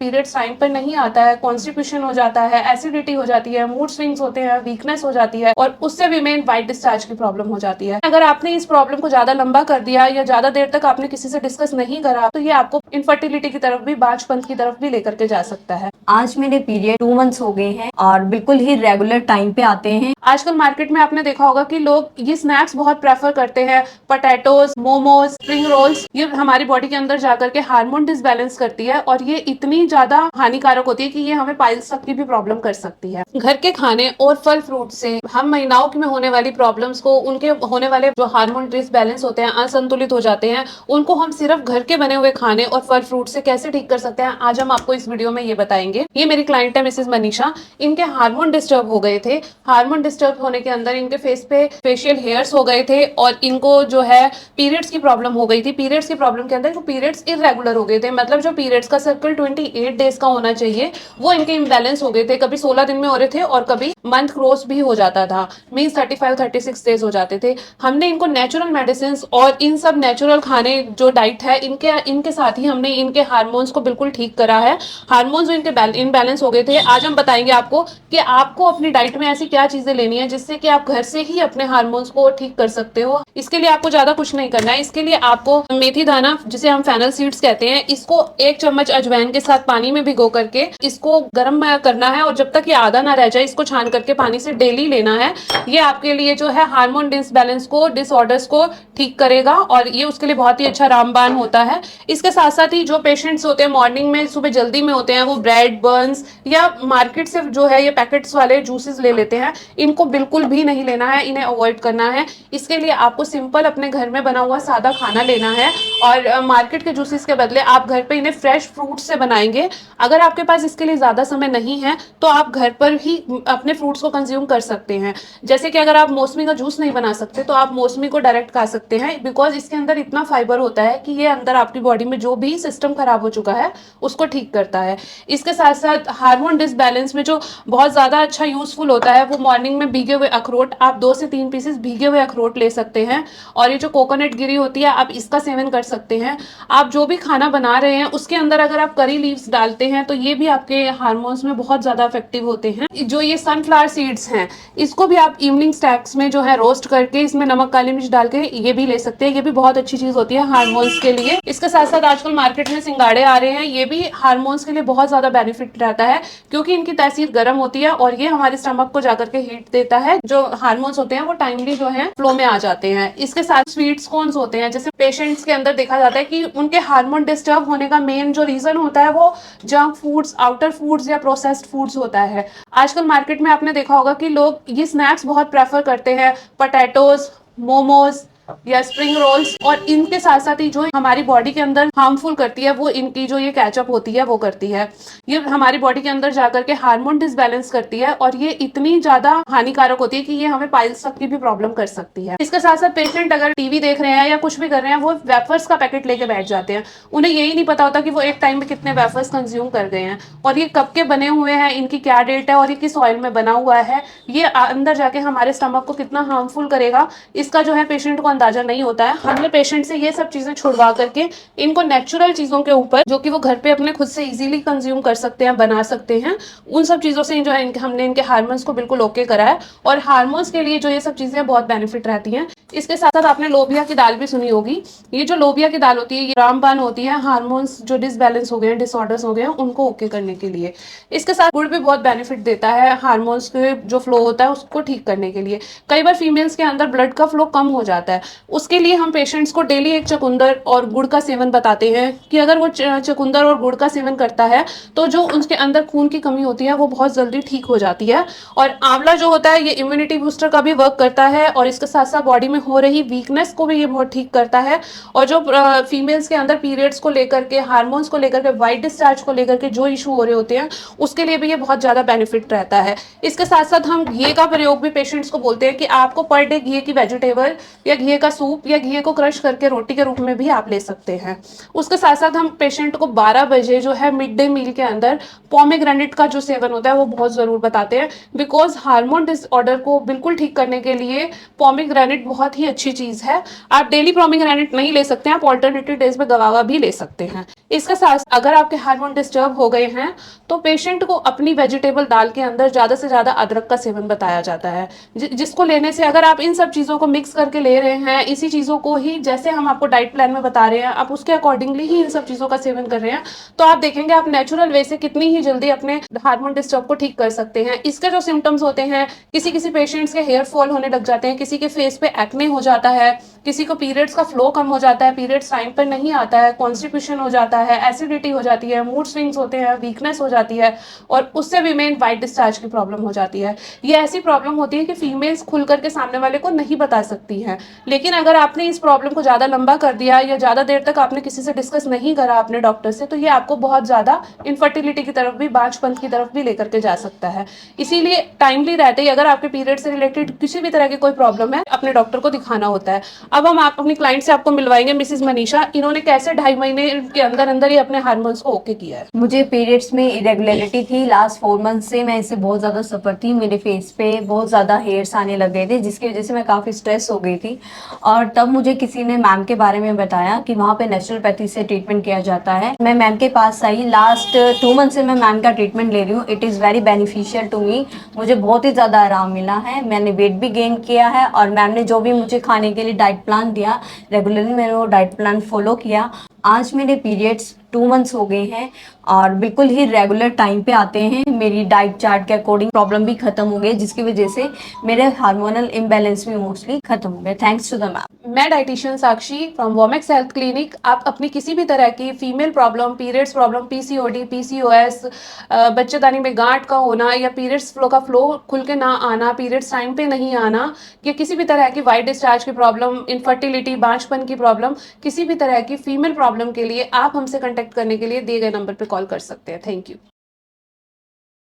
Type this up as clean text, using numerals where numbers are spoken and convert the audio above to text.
Periods time पर नहीं आता है, कॉन्स्टिपेशन हो जाता है, एसिडिटी हो जाती है, मूड स्विंग्स होते हैं, वीकनेस हो जाती है और उससे भी मेन वाइट डिस्चार्ज की प्रॉब्लम हो जाती है। अगर आपने इस प्रॉब्लम को ज्यादा लंबा कर दिया या ज्यादा देर तक आपने किसी से डिस्कस नहीं करा तो ये आपको इनफर्टिलिटी की तरफ भी, बांझपन की तरफ भी लेकर के जा सकता है। आज मेरे पीरियड 2 मंथ्स हो गए हैं और बिल्कुल ही रेगुलर टाइम पे आते हैं। आजकल मार्केट में आपने देखा होगा कि लोग ये स्नैक्स बहुत प्रेफर करते हैं, पोटैटोज, मोमोज, स्प्रिंग रोल्स। ये हमारी बॉडी के अंदर जाकर के हार्मोन डिसबैलेंस करती है और ये इतनी ज्यादा हानिकारक होती है कि ये हमें पाइल्स तक की भी प्रॉब्लम कर सकती है। घर के खाने और फल फ्रूट से हम महिलाओं में होने वाली प्रॉब्लम्स को, उनके होने वाले जो हार्मोन डिसबैलेंस होते हैं, असंतुलित हो जाते हैं, उनको हम सिर्फ घर के बने हुए खाने और फल फ्रूट से कैसे ठीक कर सकते हैं, आज हम आपको इस वीडियो में ये बताएंगे। ये मेरी क्लाइंट है मिसेस मनीषा। इनके हार्मोन डिस्टर्ब हो गए थे। हार्मोन डिस्टर्ब होने के अंदर इनके फेस पे फेशियल हेयर्स हो गए थे और इनको जो है पीरियड्स की प्रॉब्लम हो गई थी। पीरियड्स की प्रॉब्लम के अंदर वो पीरियड्स इरेगुलर हो गए थे, मतलब जो पीरियड्स का सर्कल 28 डेज का होना चाहिए वो इनके इम्बैलेंस हो गए थे। कभी 16 दिन में हो रहे थे और कभी मंथ क्रॉस भी हो जाता था, मीन्स 35-36 डेज हो जाते थे। हमने इनको नेचुरल मेडिसिन और इन सब नेचुरल खाने जो डाइट है इनके साथ ही हमने इनके हार्मोन्स को बिल्कुल ठीक करा है। हार्मोन्स जो इनके इनबैलेंस हो गए थे, आज हम बताएंगे आपको कि आपको अपनी डाइट में ऐसी क्या चीजें लेनी है जिससे कि आप घर से ही अपने हार्मोन्स को ठीक कर सकते हो। इसके लिए आपको ज्यादा कुछ नहीं करना है। इसके लिए आपको मेथी दाना, जिसे हम फेनल सीड्स कहते हैं, इसको 1 चम्मच अजवाइन के साथ पानी में भिगो करके इसको गर्म करना है और जब तक ये आधा ना रह जाए इसको छान करके पानी से डेली लेना है। ये आपके लिए जो है हार्मोन डिसबैलेंस को, डिसऑर्डर्स को ठीक करेगा और ये उसके लिए बहुत ही अच्छा रामबाण होता है। इसके साथ साथ ही जो पेशेंट्स होते हैं मॉर्निंग में, सुबह जल्दी में होते हैं, वो ब्रेड बर्न्स या मार्केट से जो है ये पैकेट्स वाले जूसेस ले लेते हैं, इनको बिल्कुल भी नहीं लेना है, इन्हें अवॉइड करना है। इसके लिए आपको सिंपल अपने घर में बना हुआ सादा खाना लेना है और मार्केट के जूसेस के बदले आप घर पे इन्हें फ्रेश फ्रूट से बनाएंगे। अगर आपके पास इसके लिए ज्यादा समय नहीं है तो आप घर पर ही अपने फ्रूट्स को कंज्यूम कर सकते हैं। जैसे कि अगर आप मौसमी का जूस नहीं बना सकते तो आप मौसमी को डायरेक्ट खा सकते हैं, बिकॉज इसके अंदर इतना फाइबर होता है कि ये अंदर आपकी बॉडी में जो भी सिस्टम खराब हो चुका है उसको ठीक करता है। इसके साथ साथ हार्मोन डिसबैलेंस में जो बहुत ज्यादा अच्छा यूजफुल होता है वो मॉर्निंग में भीगे हुए अखरोट, आप 2 से 3 पीसेस भीगे हुए अखरोट ले सकते हैं और ये जो कोकोनट गिरी होती है आप इसका सेवन कर सकते हैं। आप जो भी खाना बना रहे हैं उसके अंदर अगर आप करी लीव्स डालते हैं तो ये भी आपके हार्मोन्स में बहुत ज्यादा इफेक्टिव होते हैं। जो ये सनफ्लावर सीड्स हैं इसको भी आप इवनिंग स्नैक्स में जो है रोस्ट करके इसमें नमक काली मिर्च डाल के ये भी ले सकते हैं। ये भी बहुत अच्छी चीज होती है हार्मोन्स के लिए। इसके साथ साथ आजकल मार्केट में सिंगाड़े आ रहे हैं, ये भी हार्मोन्स के लिए बहुत ज्यादा बेनिफिट रहता है क्योंकि इनकी तासीर गर्म होती है और ये हमारे स्टमक को जाकर के हीट देता है। जो हार्मोन्स होते हैं वो टाइमली जो है फ्लो में आ जाते हैं। इसके साथ स्वीट्स कॉर्न्स होते हैं, जैसे पेशेंट्स के अंदर देखा जाता है कि उनके हार्मोन डिस्टर्ब होने का मेन जो रीजन होता है वो जंक फूड्स, आउटर फूड्स या प्रोसेस्ड फूड्स होता है। आजकल मार्केट में आपने देखा होगा कि लोग ये स्नैक्स बहुत प्रेफर करते हैं, पोटैटोज, मोमोज या स्प्रिंग रोल्स, और इनके साथ साथ ही जो हमारी बॉडी के अंदर हार्मफुल करती है वो इनकी जो ये कैचअप होती है वो करती है। ये हमारी बॉडी के अंदर जाकर के हार्मोन डिसबैलेंस करती है और ये इतनी ज्यादा हानिकारक होती है कि ये हमें पाइल्स तक की भी प्रॉब्लम कर सकती है। इसके साथ साथ पेशेंट अगर टीवी देख रहे हैं या कुछ भी कर रहे हैं वो वेफर्स का पैकेट लेके बैठ जाते हैं। उन्हें यही नहीं पता होता कि वो एक टाइम में कितने वेफर्स कंज्यूम कर गए हैं और ये कब के बने हुए हैं, इनकी क्या डेट है और ये किस ऑयल में बना हुआ है, ये अंदर जाके हमारे स्टमक को कितना हार्मफुल करेगा इसका जो है पेशेंट को अंदाजा नहीं होता है। हमने पेशेंट से ये सब चीजें छुड़वा करके इनको नेचुरल चीजों के ऊपर, जो कि वो घर पे अपने खुद से इजीली कंज्यूम कर सकते हैं, बना सकते हैं, उन सब चीजों से जो है हमने इनके हार्मोन्स को बिल्कुल ओके करा है और हार्मोन्स के लिए जो ये सब चीजें बहुत बेनिफिट रहती हैं। इसके साथ साथ आपने लोबिया की दाल भी सुनी होगी। ये जो लोबिया की दाल होती है ये रामबाण होती है हार्मोन्स जो डिसबैलेंस हो गए हैं, डिसऑर्डर्स हो गए हैं, उनको ओके करने के लिए। इसके साथ गुड़ भी बहुत बेनिफिट देता है हार्मोन्स के जो फ्लो होता है उसको ठीक करने के लिए। कई बार फीमेल्स के अंदर ब्लड का फ्लो कम हो जाता है, उसके लिए हम पेशेंट्स को डेली एक चुकंदर और गुड़ का सेवन बताते हैं कि अगर वो चुकंदर और गुड़ का सेवन करता है तो जो उसके अंदर खून की कमी होती है वो बहुत जल्दी ठीक हो जाती है। और आंवला जो होता है ये इम्यूनिटी बूस्टर का भी वर्क करता है और इसके साथ साथ बॉडी में हो रही वीकनेस को भी ये बहुत ठीक करता है। और जो फीमेल्स के अंदर पीरियड्स को लेकर के, हार्मोन्स को लेकर के, वाइट डिस्चार्ज को लेकर के जो इशू हो रहे होते हैं उसके लिए भी ये बहुत ज्यादा बेनिफिट रहता है। इसके साथ साथ हम घी का प्रयोग भी पेशेंट्स को बोलते हैं कि आपको पर डे घी की वेजिटेबल या घी का सूप या घी को क्रश करके रोटी के रूप में भी आप ले सकते हैं। उसके साथ साथ हम पेशेंट को 12 बजे जो है मिड डे मील के अंदर पोमेग्रेनेट का जो सेवन होता है वो बहुत ज़रूर बताते हैं, बिकॉज हार्मोन डिसऑर्डर को बिल्कुल ठीक करने के लिए पोमेग्रेनेट बहुत ही अच्छी चीज़ है। आप डेली पोमेग्रेनेट नहीं ले सकते हैं, आप ऑल्टरनेटिव डेज में गवावा भी ले सकते हैं। इसके साथ अगर आपके हार्मोन डिस्टर्ब हो गए हैं तो पेशेंट को अपनी वेजिटेबल दाल के अंदर ज़्यादा से ज़्यादा अदरक का सेवन बताया जाता है, जिसको लेने से अगर आप इन सब चीज़ों को मिक्स करके ले रहे हैं, इसी चीज़ों को ही जैसे हम आपको डाइट प्लान में बता रहे हैं, आप उसके अकॉर्डिंगली ही इन सब चीज़ों का सेवन कर रहे हैं, तो आप देखेंगे आप नेचुरल वे से कितनी ही जल्दी अपने हार्मोन डिस्टर्ब को ठीक कर सकते हैं। इसके जो सिम्टम्स होते हैं, किसी किसी पेशेंट्स के हेयर फॉल होने लग जाते हैं, किसी के फेस पे एक्ने हो जाता है, किसी को पीरियड्स का फ्लो कम हो जाता है, पीरियड्स टाइम पर नहीं आता है, कॉन्स्टिपेशन हो जाता है, एसिडिटी हो जाती है, मूड स्विंग्स होते हैं, वीकनेस हो जाती है, और उससे भी मेन वाइट डिस्चार्ज की प्रॉब्लम हो जाती है। ये ऐसी प्रॉब्लम होती है कि फीमेल्स खुल करके सामने वाले को नहीं बता सकती हैं, लेकिन अगर आपने इस प्रॉब्लम को ज़्यादा लंबा कर दिया या ज़्यादा देर तक आपने किसी से डिस्कस नहीं करा अपने डॉक्टर से, तो ये आपको बहुत ज़्यादा इनफर्टिलिटी की तरफ भी, बांझपन की तरफ भी लेकर के जा सकता है। इसीलिए टाइमली रहते ही अगर आपके पीरियड से रिलेटेड किसी भी तरह की कोई प्रॉब्लम है, अपने डॉक्टर को दिखाना होता है। अब हम आप अपनी क्लाइंट से आपको मिलवाएंगे मिसेस मनीषा, इन्होंने कैसे 2.5 महीने के अंदर अंदर ही अपने हार्मोन्स को ओके किया है। मुझे पीरियड्स में इरेगुलरिटी थी, लास्ट 4 मंथ से मैं इससे बहुत ज़्यादा सफ़र थी। मेरे फेस पे बहुत ज़्यादा हेयर्स आने लग गए थे, जिसकी वजह से मैं काफ़ी स्ट्रेस हो गई थी। और तब मुझे किसी ने मैम के बारे में बताया कि वहाँ पे नेचुरोपैथी से ट्रीटमेंट किया जाता है। मैं मैम के पास आई, लास्ट 2 मंथ से मैं मैम का ट्रीटमेंट ले रही हूँ। It is very beneficial to me. मुझे बहुत ही ज़्यादा आराम मिला है, मैंने वेट भी गेन किया है, और मैम ने जो भी मुझे खाने के लिए डाइट प्लान दिया, रेगुलरली मैंने वो डाइट प्लान फॉलो किया। आज मेरे पीरियड्स 2 मंथ्स हो गए हैं और बिल्कुल ही रेगुलर टाइम पे आते हैं। मेरी डाइट चार्ट के अकॉर्डिंग प्रॉब्लम भी खत्म हो गई, जिसकी वजह से मेरे हार्मोनल इम्बैलेंस भी मोस्टली खत्म हो गए, थैंक्स टू द मैम। मैं dietitian Sakshi from Womex health clinic. आप अपनी किसी भी तरह की female problem, periods problem, PCOD, PCOS, बच्चेदानी में गांठ का होना या पीरियड्स फ्लो का फ्लो खुल के ना आना, पीरियड्स टाइम पे नहीं आना, या किसी भी तरह की वाइट डिस्चार्ज की प्रॉब्लम, इनफर्टिलिटी, बांझपन की प्रॉब्लम, किसी भी तरह की फीमेल प्रॉब्लम के लिए आप हमसे कांटेक्ट करने के लिए दिए गए नंबर पर कॉल कर सकते हैं। Thank you.